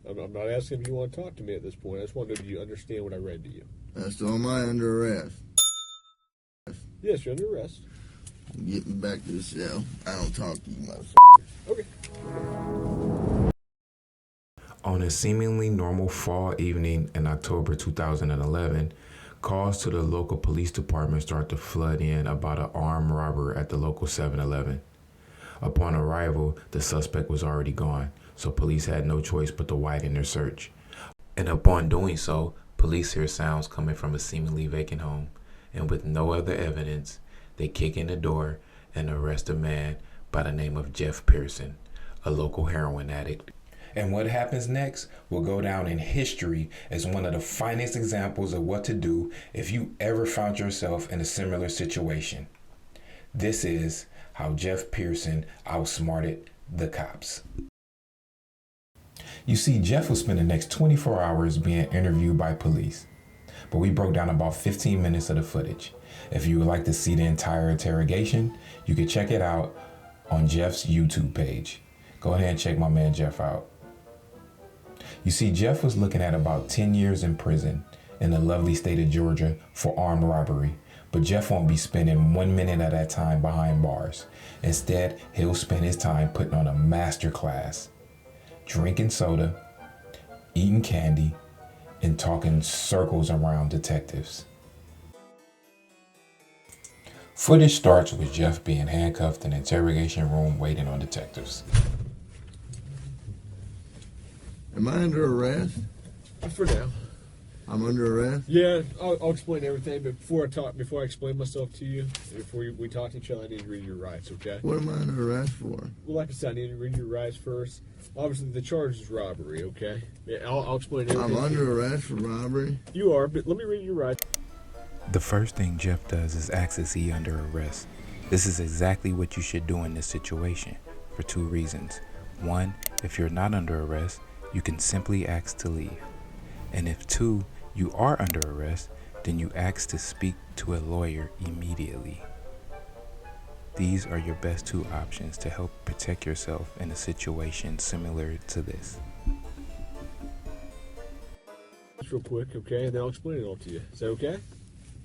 I'm not asking if you want to talk to me at this point. I just want to know, do you understand what I read to you? That's all my under arrest. Yes, you're under arrest. I'm getting back to the cell. I don't talk to you, motherfucker. Okay. On a seemingly normal fall evening in October 2011, calls to the local police department start to flood in about an armed robber at the local 7-Eleven. Upon arrival, the suspect was already gone, so police had no choice but to widen their search. And upon doing so, police hear sounds coming from a seemingly vacant home, and with no other evidence, they kick in the door and arrest a man by the name of Jeff Pearson, a local heroin addict. And what happens next will go down in history as one of the finest examples of what to do if you ever found yourself in a similar situation. This is how Jeff Pearson outsmarted the cops. You see, Jeff will spend the next 24 hours being interviewed by police, but we broke down about 15 minutes of the footage. If you would like to see the entire interrogation, you can check it out on Jeff's YouTube page. Go ahead and check my man Jeff out. You see, Jeff was looking at about 10 years in prison in the lovely state of Georgia for armed robbery, but Jeff won't be spending 1 minute of that time behind bars. Instead, he'll spend his time putting on a master class, drinking soda, eating candy, and talking circles around detectives. Footage starts with Jeff being handcuffed in the interrogation room waiting on detectives. Am I under arrest? For now. I'm under arrest? Yeah, I'll explain everything, but before I explain myself to you, before we talk to each other, I need to read your rights, okay? What am I under arrest for? Well, like I said, I need to read your rights first. Obviously, the charge is robbery, okay? Yeah, I'll explain everything. I'm under arrest for robbery? You are, but let me read your rights. The first thing Jeff does is ask, is he under arrest? This is exactly what you should do in this situation for two reasons. One, if you're not under arrest, you can simply ask to leave. And if two, you are under arrest, then you ask to speak to a lawyer immediately. These are your best two options to help protect yourself in a situation similar to this. Just real quick, okay, and then I'll explain it all to you. Is that okay?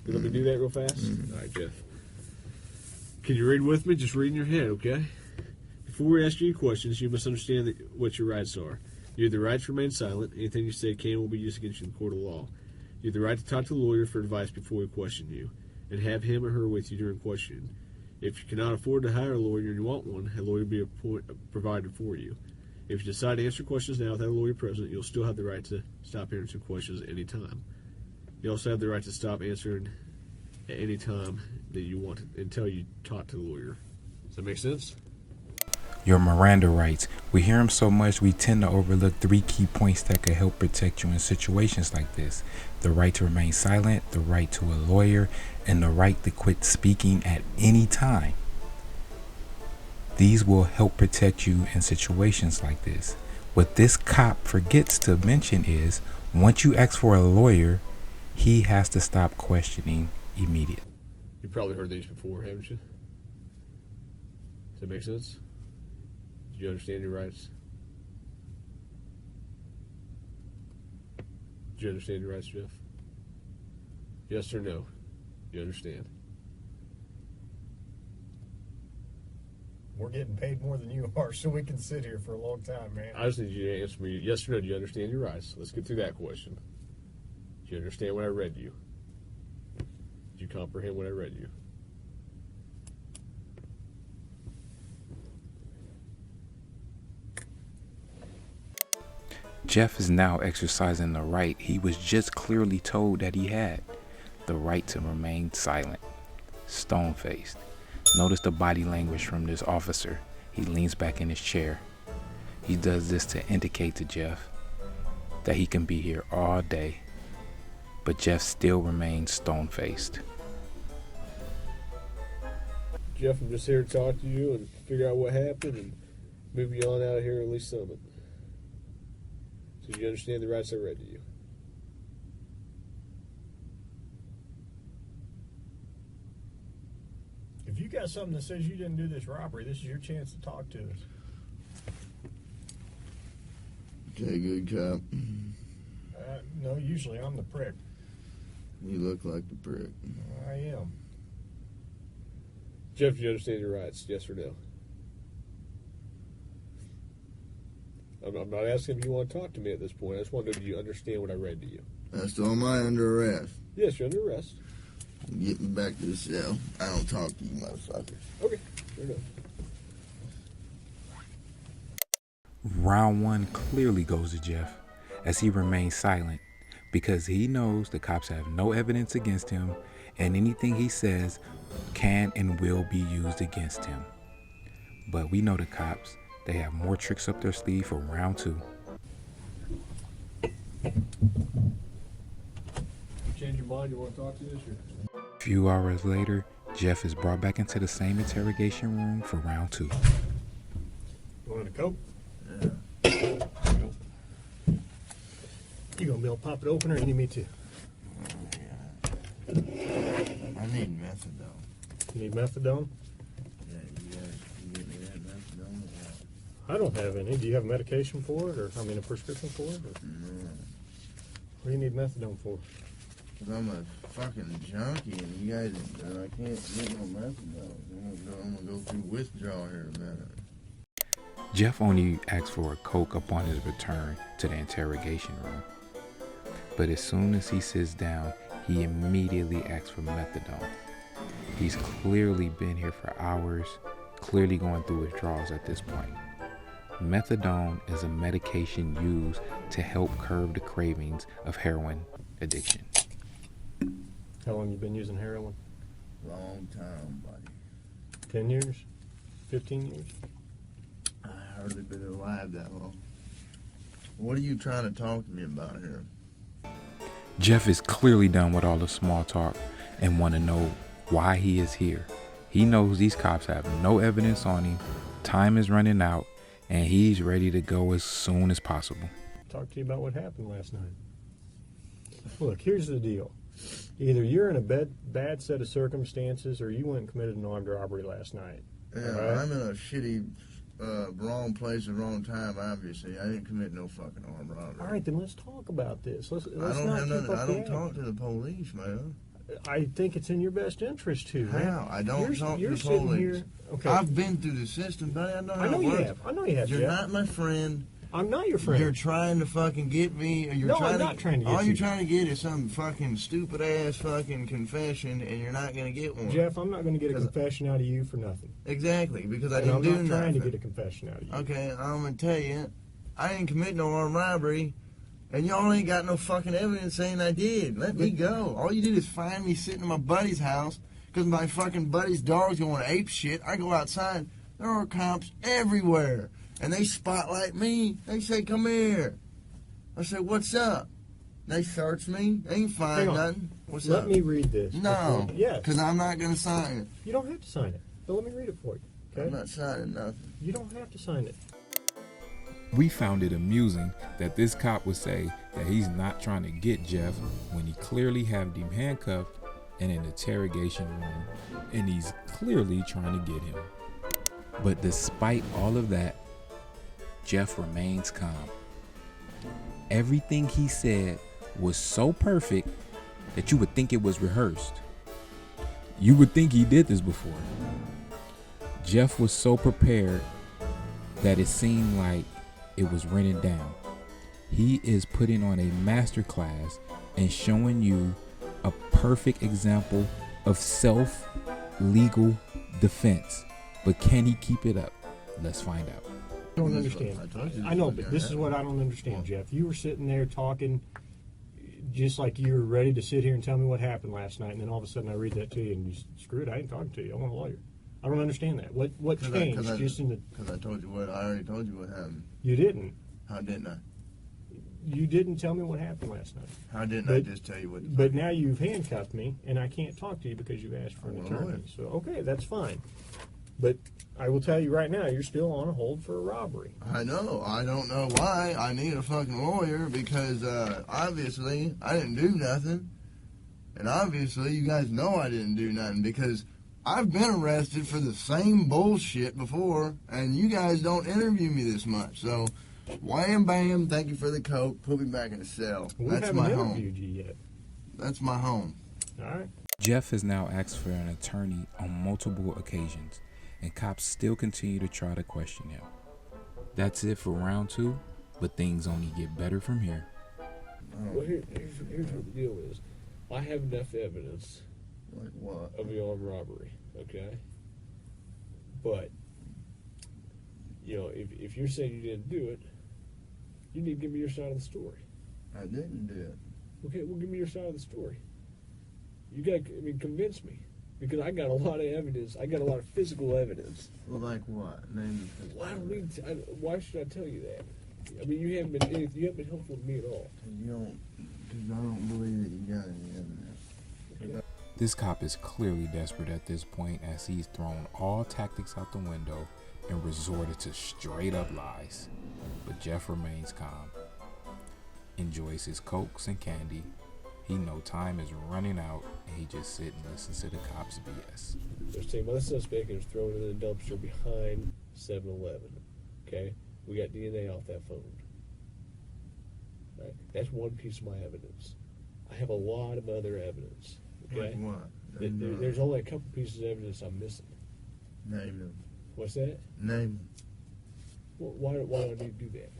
Let me do that real fast? All right, Jeff. Can you read with me? Just read in your head, okay? Before we ask you any questions, you must understand what your rights are. You have the right to remain silent. Anything you say can and will be used against you in the court of law. You have the right to talk to the lawyer for advice before we question you, and have him or her with you during questioning. If you cannot afford to hire a lawyer and you want one, a lawyer will be provided for you. If you decide to answer questions now without a lawyer present, you'll still have the right to stop answering questions at any time. You also have the right to stop answering at any time that you want until you talk to the lawyer. Does that make sense? Your Miranda rights. We hear them so much we tend to overlook 3 key points that could help protect you in situations like this. The right to remain silent, the right to a lawyer, and the right to quit speaking at any time. These will help protect you in situations like this. What this cop forgets to mention is, once you ask for a lawyer, he has to stop questioning immediately. You've probably heard these before, haven't you? Does that make sense? Do you understand your rights? Do you understand your rights, Jeff? Yes or no? You understand? We're getting paid more than you are, so we can sit here for a long time, man. I just need you to answer me yes or no. Do you understand your rights? Let's get through that question. Do you understand what I read you? Did you comprehend what I read you? Jeff is now exercising the right he was just clearly told that he had. The right to remain silent. Stone-faced. Notice the body language from this officer. He leans back in his chair. He does this to indicate to Jeff that he can be here all day. But Jeff still remains stone-faced. Jeff, I'm just here to talk to you and figure out what happened and move you on out of here, at least some of it. So you understand the rights I read to you? If you got something that says you didn't do this robbery, this is your chance to talk to us. Okay, good cop. No, usually I'm the prick. You look like the prick. I am. Jeff, do you understand your rights? Yes or no? I'm not asking if you want to talk to me at this point. I just want to know, do you understand what I read to you? That's all my under arrest. Yes, you're under arrest. Get me back to the cell. I don't talk to you, motherfucker. Okay, fair enough. Round one clearly goes to Jeff, as he remains silent because he knows the cops have no evidence against him and anything he says can and will be used against him. But we know the cops, they have more tricks up their sleeve for round two. You change your mind, you want to talk to this? Or? A few hours later, Jeff is brought back into the same interrogation room for round two. You want a Coke? Yeah. You gonna be able to pop it open, or you need me to? I need methadone. You need methadone? Yeah, you guys can get me that methadone? I don't have any. Do you have medication for it, or a prescription for it? Or No. what do you need methadone for? Because I'm a fucking junkie, and you guys, I can't get no methadone. I'm gonna go through withdrawal here in a minute. Jeff only asked for a Coke upon his return to the interrogation room. But as soon as he sits down, he immediately asks for methadone. He's clearly been here for hours, clearly going through withdrawals at this point. Methadone is a medication used to help curb the cravings of heroin addiction. How long you been using heroin? Long time, buddy. 10 years? 15 years? I hardly been alive that long. What are you trying to talk to me about here? Jeff is clearly done with all the small talk and want to know why he is here. He knows these cops have no evidence on him, time is running out, and he's ready to go as soon as possible. Talk to you about what happened last night. Look, here's the deal. Either you're in a bad set of circumstances, or you went and committed an armed robbery last night. Yeah, Right. I'm in a shitty, wrong place at the wrong time, obviously. I didn't commit no fucking armed robbery. All right, then let's talk about this. Let's I not don't have keep nothing. up I the don't talk act. to the police, man. I think it's in your best interest to. Man. How? I don't talk to you're the sitting police. Here, okay. I've been through the system, buddy. I know how I know it you works. have. I know you have. You're Jeff. not my friend. I'm not your friend. You're trying to fucking get me. Or you're No, trying I'm not trying to get all you. you're trying to get is some fucking stupid ass fucking confession, and you're not gonna get one. Jeff, I'm not going to get a 'Cause- confession out of you for nothing. Exactly, because I And didn't I'm do not nothing. trying to get a confession out of you. Okay, I'm gonna tell you, I didn't commit no armed robbery, and y'all ain't got no fucking evidence saying I did. Let me go. All you did is find me sitting in my buddy's house because my fucking buddy's dog's going ape shit. I go outside, there are cops everywhere, and they spotlight me. They say, "Come here." I say, "What's up?" They search me. They ain't Hang find on. nothing. What's Let up? me read this. No, before- Yes. because I'm not gonna sign it. You don't have to sign it, but let me read it for you. Okay? I'm not signing nothing. You don't have to sign it. We found it amusing that this cop would say that he's not trying to get Jeff when he clearly had him handcuffed in an interrogation room, and he's clearly trying to get him. But despite all of that, Jeff remains calm. Everything he said was so perfect that you would think it was rehearsed. You would think he did this before. Jeff was so prepared that it seemed like it was written down. He is putting on a masterclass and showing you a perfect example of self-legal defense. But can he keep it up? Let's find out. I don't understand. I told you I know, this but was this gonna is what I don't understand, Jeff. You were sitting there talking just like you were ready to sit here and tell me what happened last night, and then all of a sudden I read that to you, and you screw it, I ain't talking to you. I want a lawyer. I don't understand that. What changed just in the... Because I told you what, I already told you what happened. You didn't. How didn't I? You didn't tell me what happened last night. How didn't I But- just tell you what? But now you've handcuffed me, and I can't talk to you because you asked for an I want a attorney. lawyer. So, okay, that's fine. But I will tell you right now, you're still on a hold for a robbery. I know. I don't know why I need a fucking lawyer because obviously I didn't do nothing. And obviously you guys know I didn't do nothing because I've been arrested for the same bullshit before and you guys don't interview me this much. So Wham bam, thank you for the coke. Put me back in the cell. We That's haven't my interviewed home. you yet. That's my home. All right. Jeff has now asked for an attorney on multiple occasions, and cops still continue to try to question him. That's it for round 2, but things only get better from here. Well, here's what the deal is. I have enough evidence Like what? of the armed robbery, okay? But, you know, if you're saying you didn't do it, you need to give me your side of the story. I didn't do it. Okay, well, give me your side of the story. You got to, convince me. Because I got a lot of evidence. I got a lot of physical evidence. Well, like what? Name the Well, I don't need to, why should I tell you that? I mean, you haven't been helpful to me at all. Because I don't believe that you got any evidence. This cop is clearly desperate at this point, as he's thrown all tactics out the window and resorted to straight up lies. But Jeff remains calm, enjoys his cokes and candy. He knows time is running out, and he just sit and listens to the cops' BS. They're saying, well, the suspect was thrown in the dumpster behind 7-Eleven. Okay? We got DNA off that phone. Right? That's one piece of my evidence. I have a lot of other evidence. Okay? Like what? There's only a couple pieces of evidence I'm missing. Name them. What's that? Name them. Well, why do I need to do that?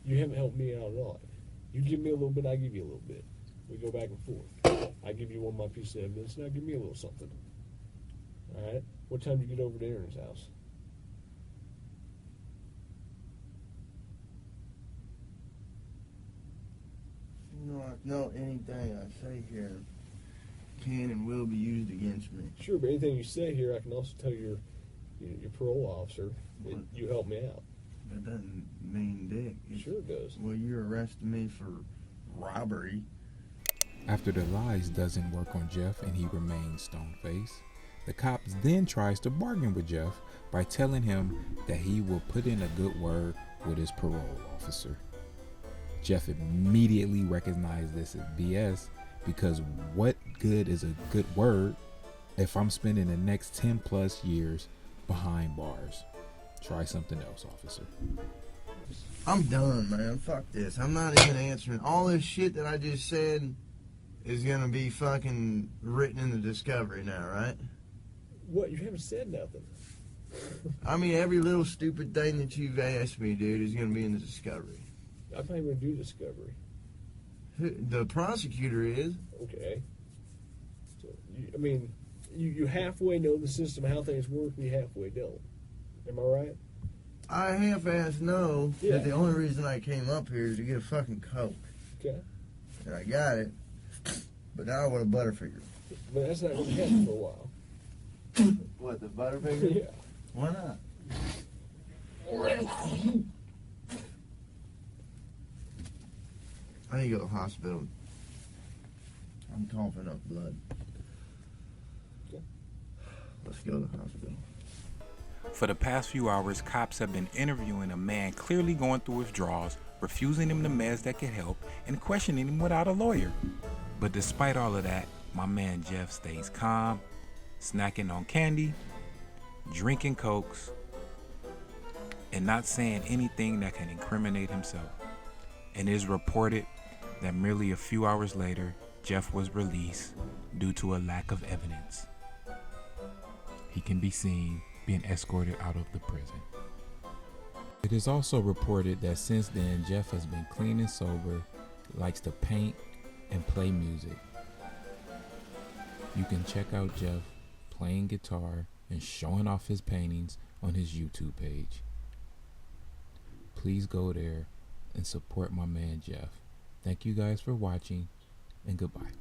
You haven't helped me out at all. You give me a little bit, I give you a little bit. We go back and forth. I give you one of my pieces of evidence, now give me a little something. All right? What time do you get over to Aaron's house? No, anything I say here can and will be used against me. Sure, but anything you say here, I can also tell your parole officer that you helped me out. That doesn't mean dick. Sure it does. Well, you're arresting me for robbery. After the lies doesn't work on Jeff and he remains stone-faced, the cops then tries to bargain with Jeff by telling him that he will put in a good word with his parole officer. Jeff immediately recognized this as BS, because what good is a good word if I'm spending the next 10 plus years behind bars? Try something else, officer. I'm done, man. Fuck this. I'm not even answering. All this shit that I just said is gonna be fucking written in the discovery now, right? What? You haven't said nothing. I mean, every little stupid thing that you've asked me, dude, is gonna be in the discovery. I'm not even going to do discovery. The prosecutor is. Okay. So, you halfway know the system, how things work, and you halfway don't. Am I right? I half-ass know Yeah. that the only reason I came up here is to get a fucking Coke. Okay. And I got it. But now I want a Butterfinger. But that's not going to happen for a while. What, the Butterfinger? Yeah. Why not? I need to go to the hospital. I'm coughing up blood. Okay. Let's go to the hospital. For the past few hours, cops have been interviewing a man clearly going through withdrawals, refusing him the meds that could help, and questioning him without a lawyer. But despite all of that, my man Jeff stays calm, snacking on candy, drinking cokes, and not saying anything that can incriminate himself. And it is reported that merely a few hours later, Jeff was released due to a lack of evidence. He can be seen being escorted out of the prison. It is also reported that since then, Jeff has been clean and sober, likes to paint and play music. You can check out Jeff playing guitar and showing off his paintings on his YouTube page. Please go there and support my man Jeff. Thank you guys for watching, and goodbye.